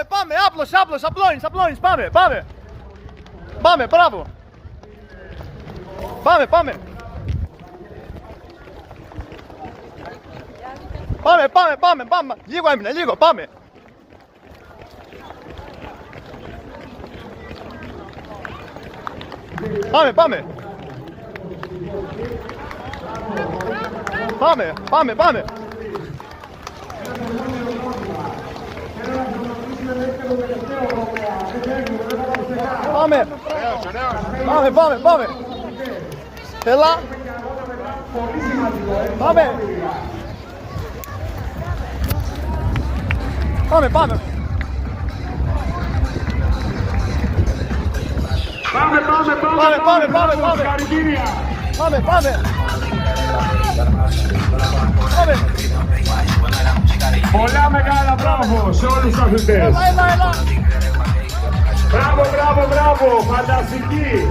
πάμε, άπλος, απλώνεις, πάμε, μπράβο. Πάμε. Πάμε, λίγο έμεινε, πάμε. Πάμε. Πάμε. Έλα. Πάμε. Πολλά μεγάλα μπράβο σε όλους τους αθλητές. Έλα. Μπράβο, φανταστική.